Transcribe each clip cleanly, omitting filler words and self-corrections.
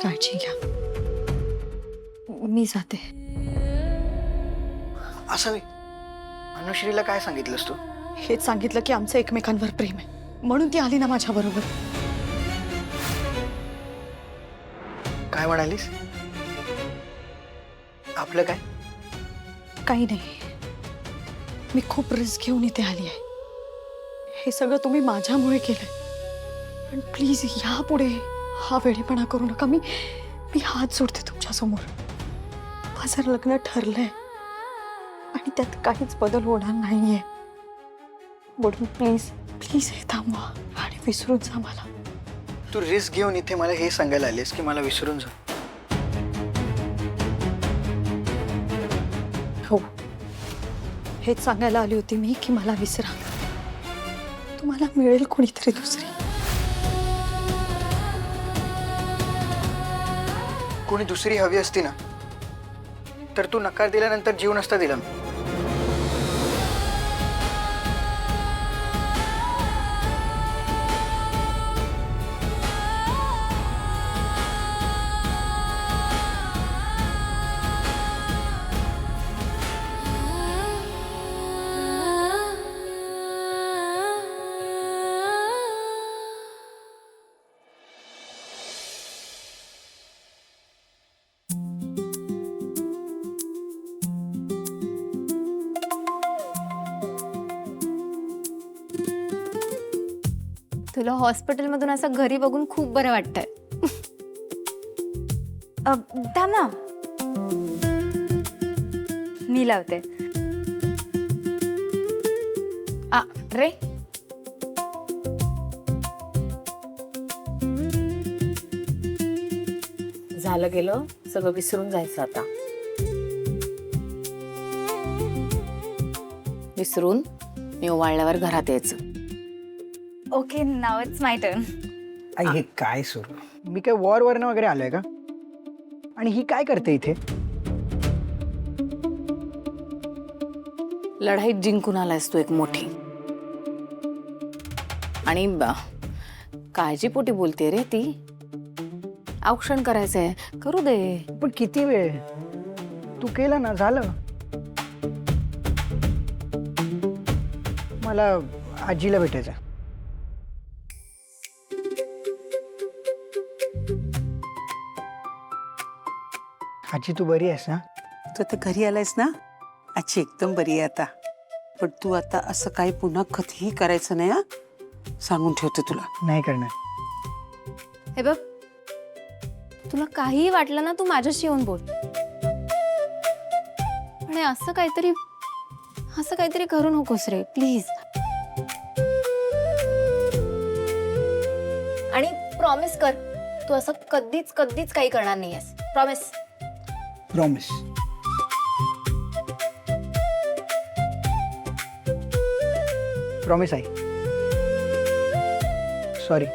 काळजी घ्या. मी जाते. असावी. अनुश्रीला काय सांगितलंस तू? हेच सांगितलं की आमचं एकमेकांवर प्रेम आहे, म्हणून ती आली ना माझ्या बरोबर. काय म्हणालीस? आपलं काय? काही नाही. मी खूप रिस्क घेऊन इथे आली आहे. हे सगळं तुम्ही माझ्यामुळे केलंय. पण प्लीज यापुढे हा वेडेपणा करू नका. मी हात जोडते तुमच्या समोर. माझं लग्न ठरलंय आणि त्यात काहीच बदल होणार नाहीये. म्हणून प्लीज प्लीज हे थांबवा आणि विसरून जा मला. तू रिस्क घेऊन इथे मला हे सांगायला आलीस की मला विसरून जा? हो, हेच सांगायला आली होती मी की मला विसरा. तुम्हाला मिळेल कोणीतरी दुसरी. कोणी दुसरी हवी असती ना तर तू नकार दिल्यानंतर जीव नसता दिला मी. तुला हॉस्पिटलमधून असं घरी बघून खूप बरं वाटतंय. थांब ना, मी लावते. रे झालं गेलं, सगळं विसरून जायचं आता. विसरून मी ओवाळल्यावर घरात यायचं. ओके, नाव इट्स माय टर्न. आई हे काय सुरू? मी काय वॉरवरनं वगैरे आलोय का? आणि ही काय करते इथे? लढाईत जिंकून आलायस तू एक मोठी. आणि काळजीपोटी बोलते रे ती. औक्षण करायचंय, करू दे. पण किती वेळ? तू केलं ना, झालं. मला आजीला भेटायचं. आजी तू बरी आहेस ना? तू आता घरी आलायस ना? आजी एकदम बरी आहे आता. पण तू आता असं काही पुन्हा कधीही करायचं नाही. सांगून ठेवते तुला. नाही करणार. हे बघ, तुला काहीही वाटलं ना, तू माझ्याशी येऊन बोल. आणि असं काहीतरी करू नकोस रे, प्लीज. आणि प्रॉमिस कर, तू असं कधीच काही करणार नाहीयेस. प्रॉमिस. प्रॉमिस. प्रॉमिस आहे. सॉरी.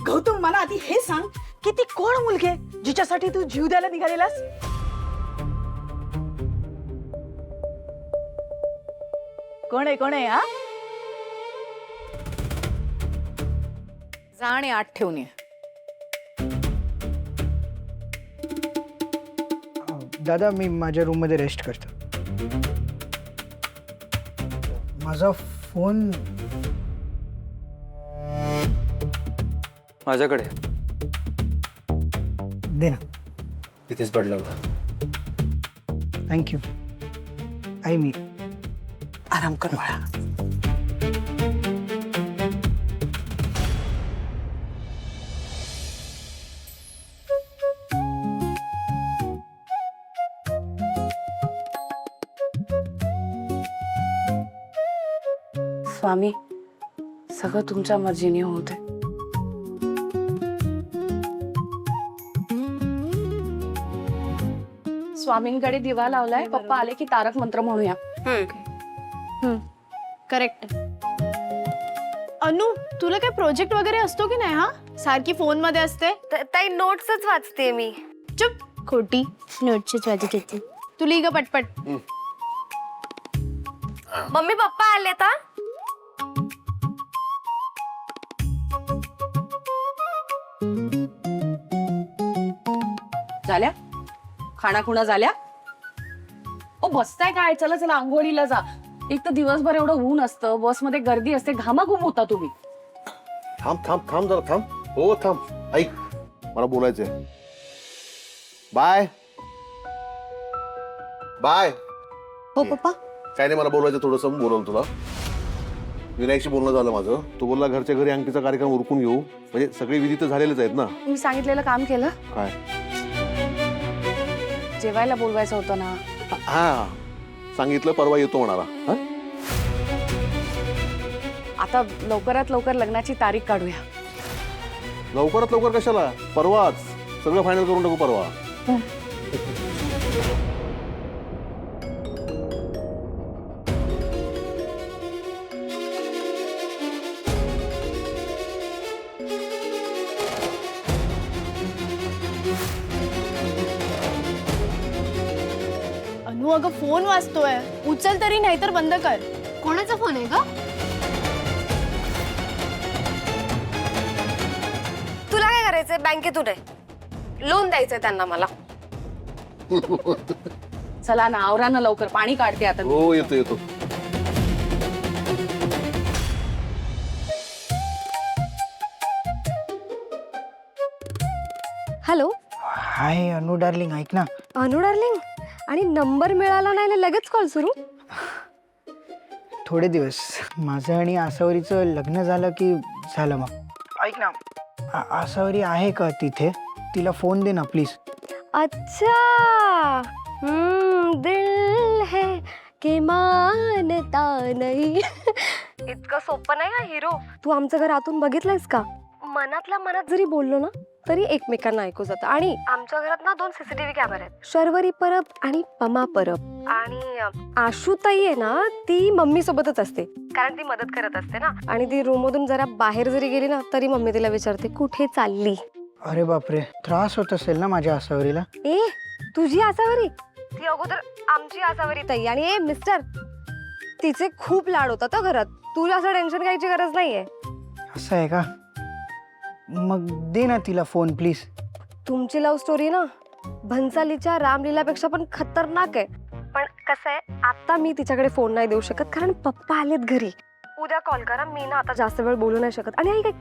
गौतम मला आधी हे सांग की ती कोण मुलगी आहे जिच्यासाठी तू जीव द्यायला निघालेलास? कोण आहे हा? जा आणि आत ठेवून ये. दादा मी माझ्या रूम मध्ये रेस्ट करतो. माझा फोन माझ्याकडे दे ना. तिथेच पडलं होतं. थँक्यू. आई मी आराम कर बाळा. स्वामी, सगळं तुमच्या मर्जीने होते. स्वामींकडे दिवा लावलाय. पप्पा आले की तारक मंत्र म्हणूया. करेक्ट. अनु, तुला काय प्रोजेक्ट वगैरे असतो की नाही? हा, सारखी फोन मध्ये असते. ताई नोट्सच वाचते मी. चुप, खोटी. नोट्सच वाचत होती. तू लिही ग पटपट. मम्मी पप्पा आले. झाल्या खाणाखुणा झाल्या? ओ बसताय काय? चला चला आंघोळीला जा. एक तर दिवसभर एवढं ऊन असतं, बसमध्ये गर्दी असते, घामाघूम होता तुम्ही. थांब थांब थांब जरा थांब. हो थांब. ऐक, मला बोलायचंय. Bye bye. हो पप्पा. काय नाही, मला बोलायचं थोडंसं. बोलवलं तुला. विनायकशी बोलणं झालं माझं. तो बोलला घरच्या घरी अंकीचा कार्यक्रम उरकून घेऊ. म्हणजे सगळे विधी तर झालेलेच आहेत ना. मी सांगितलेलं काम केलं? काय? जेवायला बोलवायचं होतं ना. हा सांगितलं, परवा येतो म्हणाला. हा? आता लवकरात लवकर लग्नाची तारीख काढूया. लवकरात लवकर कशाला? परवाच सगळं फायनल करून टाकू परवा. अनु अगं फोन वाजतोय, उचल तरी, नाहीतर बंद कर. कोणाचा फोन आहे ग? तुला काय करायचंय? बँकेतून आहे, लोन द्यायचंय त्यांना मला. चला ना, आवरा ना लवकर, पाणी काढते आता. हो येतो येतो. हॅलो हाय अनु डार्लिंग, ऐक ना. अनु डार्लिंग, आणि नंबर मिळाला नाही, लगेच कॉल सुरू? थोडे दिवस माझं आणि आसावरीचं लग्न झालं की झालं मग. ऐक ना, आसावरी आहे का तिथे? तिला फोन दे ना प्लीज. अच्छा, दिल है कि मानता नहीं. इतकं सोपं नाही हा हिरो. तू आमचं घर आतून बघितलंयस का? मनातल्या मनात जरी बोललो ना तरी एकमेकांना ऐकू जातं. आणि आमच्या घरात ना 2 CCTV कॅमेरे आहेत, शर्वरी परब आणि पमा परब. आणि आशुताई आहे ना, ती मम्मी सोबतच असते, कारण ती मदत करत असते ना. आणि ती रूम मधून जरा बाहेर जरी गेली ना तरी मम्मी तिला विचारते कुठे चालली. अरे बापरे, त्रास होत असेल ना माझ्या आसावरीला. ए, तुझी आसावरी? ती अगोदर आमची आसावरी ताई. आणि ए मिस्टर, तिचे खूप लाड होतात घरात. तुला असं टेन्शन घ्यायची गरज नाहीये. असं आहे का? मग दे ना तिला फोन प्लीज. तुमची लव्ह स्टोरी ना भन्सालीच्या रामलीलापेक्षा पण खतरनाक आहे. पण कसं आहे, आता मी तिच्याकडे फोन नाही देऊ शकत कारण पप्पा आलेत घरी. उद्या कॉल करा, मी ना आता जास्त वेळ बोलू नाही शकत. आणि ऐक,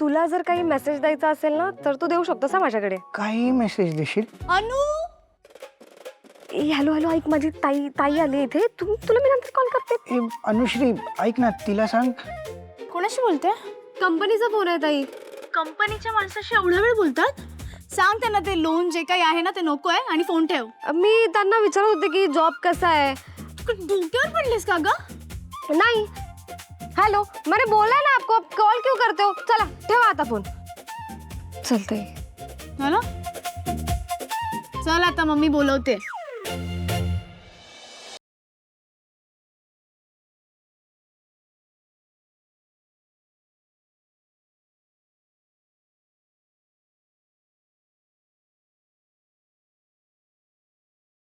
तुला जर काही मेसेज द्यायचा असेल ना तर तू देऊ शकतोस माझ्याकडे. काही मेसेज देशील? अनु हॅलो हॅलो, ऐक, माझी ताई ताई आली इथे. तुला मी नंतर कॉल करते. अनुश्री ऐक ना, तिला सांग. कोणाशी बोलते? कंपनीचा फोन आहे ताई. कंपनीच्या माणसाशी एवढा वेळ बोलतात? सांग त्यांना ते लोन जे काही आहे ना ते नको आहे आणि फोन ठेव. मी त्यांना विचारत होते की जॉब कसा आहे. डोक्यावर पडलीस का ग? नहीं, हेलो, मैंने बोला ना आपको, आप कॉल क्यों करते हो? चला ठेवा आता फोन. चलते. चला चल, आता मम्मी बोलवते.